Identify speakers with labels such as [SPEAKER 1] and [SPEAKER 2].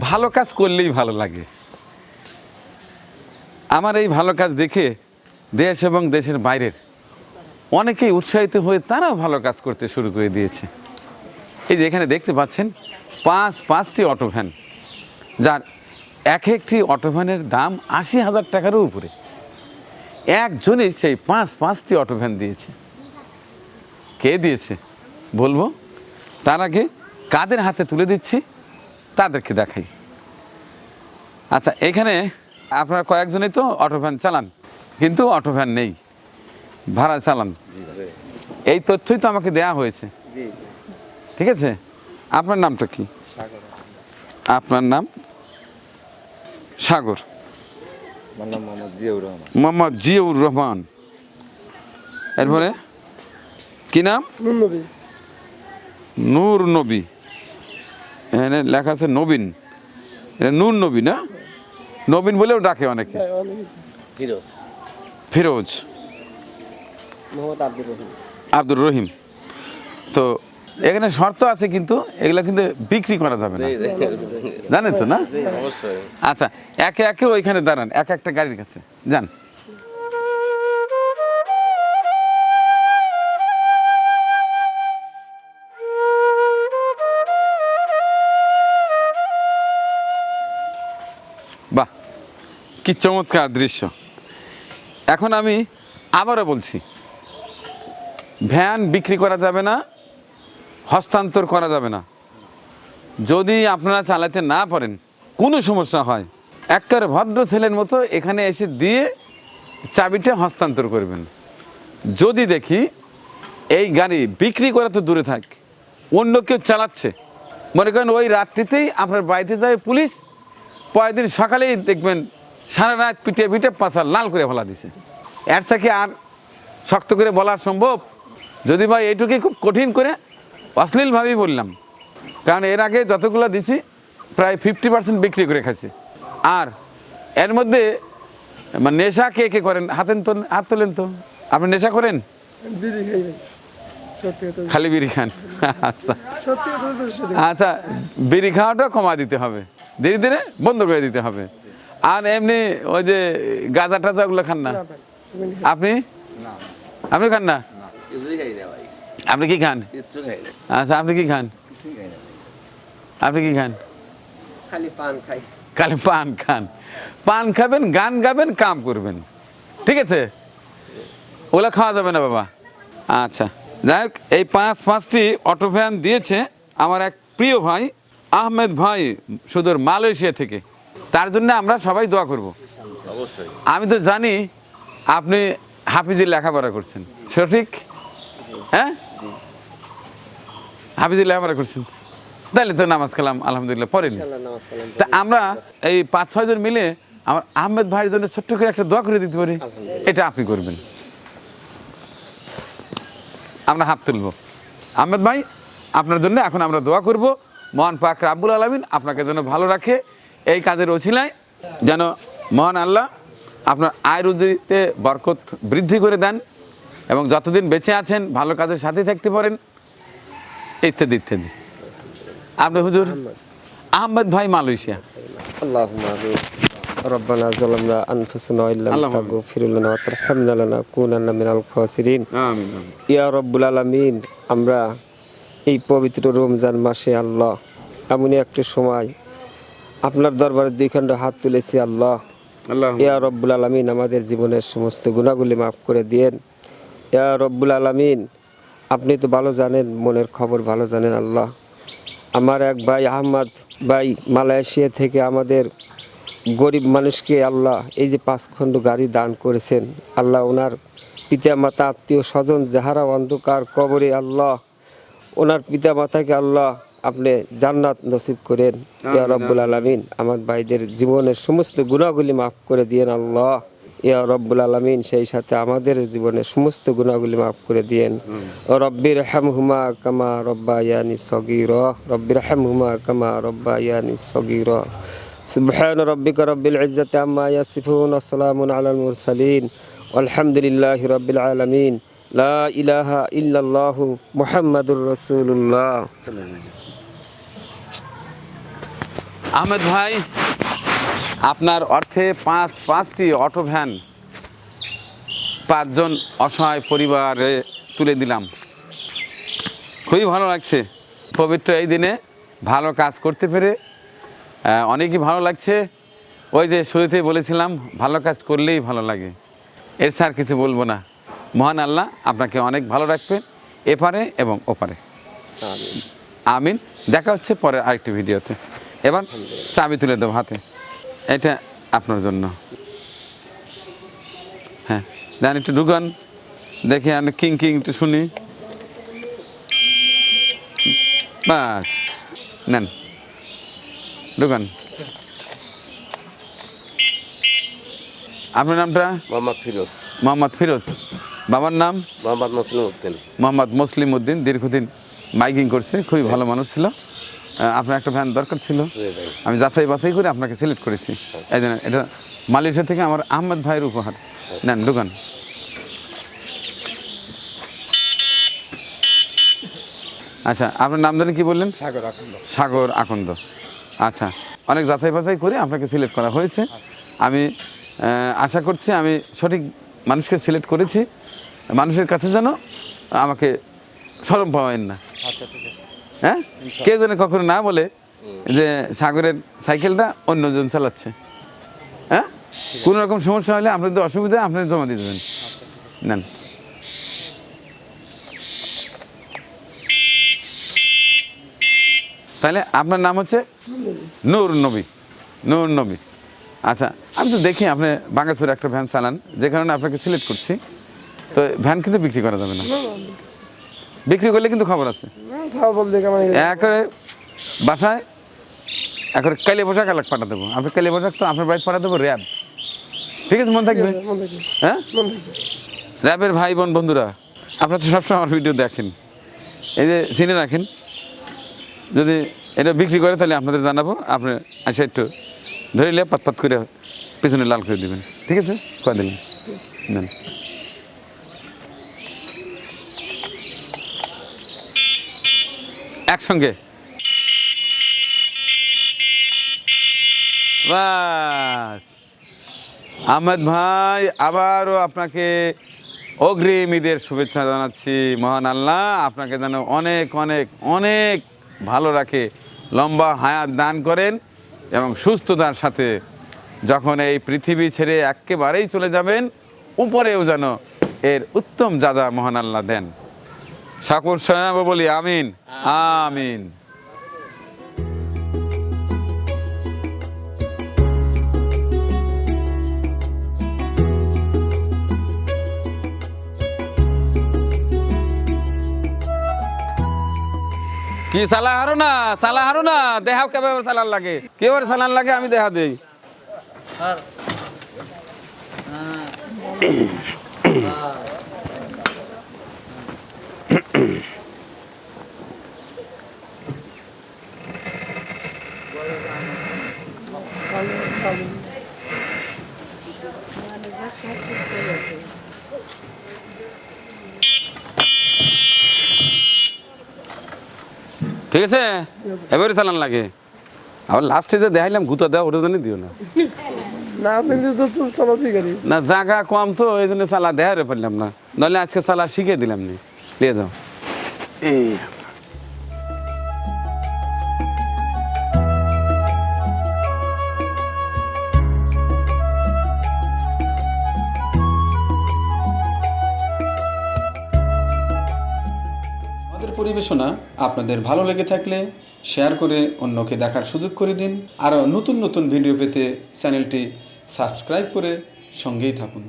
[SPEAKER 1] ভালো কাজ করলেই ভালো লাগে। আমার এই ভালো কাজ দেখে দেশ এবং দেশের বাইরের অনেকেই উৎসাহিত হয়ে তারাও ভালো কাজ করতে শুরু করে দিয়েছে। এই যে এখানে দেখতে পাচ্ছেন পাঁচটি অটো ভ্যান, যার এক একটি অটো ভ্যানের দাম ৮০,০০০ টাকারও উপরে। একজনই সেই পাঁচটি অটো ভ্যান দিয়েছে। কে দিয়েছে বলবো, তার আগে কাদের হাতে তুলে দিচ্ছি তাদেরকে দেখাই। আচ্ছা, এখানে আপনারা কয়েকজনই তো অটো ভ্যান চালান, কিন্তু অটো ভ্যান নেই, ভাড়া চালান। এই তথ্যই তো আমাকে দেয়া হয়েছে, ঠিক আছে? আপনার নামটা কি? আপনার নাম? সাগর। মোহাম্মদ জিয়াউর রহমান। এরপরে কি নাম? নূর নবী। এখানে লেখা আছে নবীন, নূর নবী না? নবীন বলেও ডাকে অনেকে। ফিরোজ। আব্দুর রহিম। তো এখানে শর্ত আছে, কিন্তু এগুলো কিন্তু বিক্রি করা যাবে না, জানেন তো না? আচ্ছা, একে একে ওইখানে দাঁড়ান, এক একটা গাড়ির কাছে যান। বাহ, কি চমৎকার দৃশ্য। এখন আমি আবারও বলছি, ভ্যান বিক্রি করা যাবে না, হস্তান্তর করা যাবে না। যদি আপনারা চালাতে না পারেন, কোনো সমস্যা হয়, একবারে ভদ্র ছেলের মতো এখানে এসে দিয়ে চাবিটা হস্তান্তর করবেন। যদি দেখি এই গাড়ি বিক্রি করা তো দূরে থাক, অন্য কেউ চালাচ্ছে, মনে করেন ওই রাত্রিতেই আপনার বাড়িতে যাবে পুলিশ, পরের দিন সকালেই দেখবেন সারা রাত পিটিয়ে পিটিয়ে পাশা লাল করে ফেলা দিছে, এর থেকে আর শক্ত করে বলা সম্ভব? যদি ভাই এইটুকুই খুব কঠিন করে অশ্লীলভাবেই বললাম, কারণ এর আগে যতগুলো দিছি প্রায় 50% বিক্রি করে খাইছে। আর এর মধ্যে নেশা কে কে করেন? হাত তোলেন তো। আপনি নেশা করেন? খালি বিড়ি খান? আচ্ছা আচ্ছা, বিড়ি খাওয়াটা কমা দিতে হবে, ধীরে ধীরে বন্ধ করে দিতে হবে। আর এমনি ওই যে গাঁজা টাজা ওগুলো খান না? আপনি আপনি খান না? আপনি কি খান? আচ্ছা, আপনি কি খান? আপনি কি খান? খালি পান খান। পান খাবেন, গান গাবেন, কাম করবেন, ঠিক আছে? ওগুলা খাওয়া যাবে না বাবা। আচ্ছা, যাই হোক, এই পাঁচটি অটো ভ্যান দিয়েছে আমার এক প্রিয় ভাই আহমেদ ভাই, সুদূর মালয়েশিয়া থেকে। তার জন্য আমরা সবাই দোয়া করব। আমি তো জানি আপনি হাফিজের লেখাপড়া করছেন, সঠিক? হ্যাঁ, হাফিজের লেখাপড়া করছেন, তাহলে তো নামাজ কালাম আলহামদুলিল্লাহ পড়েন। তা আমরা এই 5-6 জন মিলে আমার আহমেদ ভাইয়ের জন্য ছোট্ট করে একটা দোয়া করে দিতে পারি, এটা আপনি করবেন। আমরা হাত তুলব। আহমেদ ভাই, আপনার জন্য এখন আমরা দোয়া করব, মহান পাক রাব্বুল আলামিন আপনাকে যেন ভালো রাখে, এই কাজের ওসিলায় যেন মহান আল্লাহ আপনার আয় রুজিতে বরকত বৃদ্ধি করে দেন, এবং যতদিন বেঁচে আছেন ভালো কাজের সাথে থাকতে পারেন, ইত্যাদি ইত্যাদি। আপনি হুজুর? আহমেদ ভাই, মালয়েশিয়া।
[SPEAKER 2] ربنا ظلمنا أنفسنا وإن لم تغفر لنا وترحمنا لنكونن من الخاسرين ইয়া রব্বুল আলামিন। আমরা এই পবিত্র রমজান মাসে আল্লাহ এমনই একটা সময় আপনার দরবারে দুই খণ্ড হাত তুলেছি আল্লাহ। ইয়া রব্বুল আলামিন, আমাদের জীবনের সমস্ত গুনাহগুলি মাফ করে দিয়েন। ইয়া রব্বুল আলামিন, আপনি তো ভালো জানেন, মনের খবর ভালো জানেন আল্লাহ। আমার এক ভাই আহমদ ভাই মালয়েশিয়া থেকে আমাদের গরিব মানুষকে আল্লাহ এই যে 5 খণ্ড গাড়ি দান করেছেন আল্লাহ, ওনার পিতা মাতা আত্মীয় স্বজন যাহারা অন্ধকার কবরে আল্লাহ, ওনার পিতা মাতাকে আল্লাহ আপনি জান্নাত নসিব করেন ইয়া রব্বুল আলামিন। আমার ভাইদের জীবনের সমস্ত গুনাহগুলি মাফ করে দিয়েন আল্লাহ ইয়া রব্বুল আলামিন। সেই সাথে আমাদের জীবনের সমস্ত গুনাহগুলি মাফ করে দিয়েন। রব্বির হামহুমা কামা রব্বায়ানি সগীরা, রব্বির হামহুমা কামা রব্বায়ানি সগীরা। সুবহান রাব্বিকা রাব্বিল ইজ্জাতি আম্মা ইয়াসিফুন ওয়া সালামুন আলাল মুরসালিন ওয়ালহামদুলিল্লাহি রাব্বিল আলামিন। লা ইলাহা ইল্লাল্লাহু মুহাম্মাদুর রাসূলুল্লাহ।
[SPEAKER 1] আহমেদ ভাই, আপনার অর্থে পাঁচটি অটো ভ্যান 5 জন অসহায় পরিবারে তুলে দিলাম। খুবই ভালো লাগছে পবিত্র এই দিনে ভালো কাজ করতে পেরে, অনেকই ভালো লাগছে। ওই যে শুরুতেই বলেছিলাম ভালো কাজ করলেই ভালো লাগে, এর স্যার কিছু বলবো না। মহান আল্লাহ আপনাকে অনেক ভালো রাখবেন এপারে এবং ওপারে, আমিন। দেখা হচ্ছে পরের আরেকটি ভিডিওতে। এবার চাবি তুলে দেবো হাতে, এটা আপনার জন্য। হ্যাঁ দেন, একটু ঢুকান, দেখি আমি কিং একটু শুনি। বাস নেন, ঢুকান। আপনার নামটা?
[SPEAKER 3] মোহাম্মদ ফিরোজ।
[SPEAKER 1] মোহাম্মদ ফিরোজ। বাবার নাম?
[SPEAKER 3] মোহাম্মদ মুসলিম উদ্দিন।
[SPEAKER 1] মোহাম্মদ মুসলিম উদ্দিন। দীর্ঘদিন মাইকিং করছে, খুবই ভালো মানুষ ছিল। আপনার একটা ভ্যান দরকার ছিল, আমি যাচাই বাছাই করে আপনাকে সিলেক্ট করেছি। এই জন্য এটা মালয়েশিয়া থেকে আমার আহমেদ ভাইয়ের উপহার। নেন, ঢুকান। আচ্ছা, আপনার নাম জানি কি বললেন?
[SPEAKER 2] সাগর আকন্দ।
[SPEAKER 1] সাগর আকন্দ। আচ্ছা, অনেক যাচাই বাছাই করে আপনাকে সিলেক্ট করা হয়েছে। আমি আশা করছি আমি সঠিক মানুষকে সিলেক্ট করেছি। মানুষের কাছে যেন আমাকে শরম পাওয়েন না।
[SPEAKER 2] আচ্ছা ঠিক আছে।
[SPEAKER 1] হ্যাঁ, কেউ যেন কখনো না বলে যে সাগরের সাইকেলটা অন্যজন চালাচ্ছে। হ্যাঁ, কোনো রকম সমস্যা হলে আপনার যদি অসুবিধা আপনি জমা দিয়ে দেবেন। নেন। তাহলে আপনার নাম হচ্ছে নূর নবী। নূর নবী। আচ্ছা, আমি তো দেখি আপনি বাঙ্গাসুরে একটা ভ্যান চালান, যে কারণে আপনাকে সিলেক্ট করছি। তো ভ্যান কিন্তু বিক্রি করা যাবে না, বিক্রি করলে কিন্তু খবর আছে। একবারে বাসায় একবারে কালে পোশাক এলাক পাঠা দেবো। আপনার কালে পোশাক তো আপনার বাড়ি পাঠা দেবো র্যাব। ঠিক আছে, মনে থাকবে? হ্যাঁ, র্যাবের ভাই বোন বন্ধুরা, আপনারা তো সবসময় আমার ভিডিও দেখেন, এই যে চিনে রাখেন। যদি এটা বিক্রি করে তাহলে আপনাদের জানাবো, আপনি আসে একটু ধরে নিলে পাত করে পিছনে লাল করে দেবেন। ঠিক আছে, কয়ে দিলেন। নেন। একসঙ্গে বাস। আহমেদ ভাই, আবারও আপনাকে অগ্রিম ঈদের শুভেচ্ছা জানাচ্ছি। মহান আল্লাহ আপনাকে যেন অনেক অনেক অনেক ভালো রাখে, লম্বা হায়াত দান করেন এবং সুস্থতার সাথে যখন এই পৃথিবী ছেড়ে একেবারেই চলে যাবেন, উপরেও যেন এর উত্তম যাদা মহান আল্লাহ দেন। সকল শরণাবে বলি আমিন আমিন। কি সালা হারো না দেহাও কেভাবে সালান লাগে, কেভাবে সালান লাগে আমি দেখা দেই। ঠিক আছে, এবারে চালান লাগে। আবার লাস্টে যে দেখাইলাম গুতা দেওয়া, ওটা জানি দিও না। না, জায়গা কম তো এই জন্য চালা দেখারে পারলাম না, নাহলে আজকে চালা শিখে দিলাম নি। নিয়ে যাও। এই
[SPEAKER 4] পরিবেশনা আপনাদের ভালো লেগে থাকলে শেয়ার করে অন্যকে দেখার সুযোগ করে দিন। আরও নতুন নতুন ভিডিও পেতে চ্যানেলটি সাবস্ক্রাইব করে সঙ্গেই থাকুন।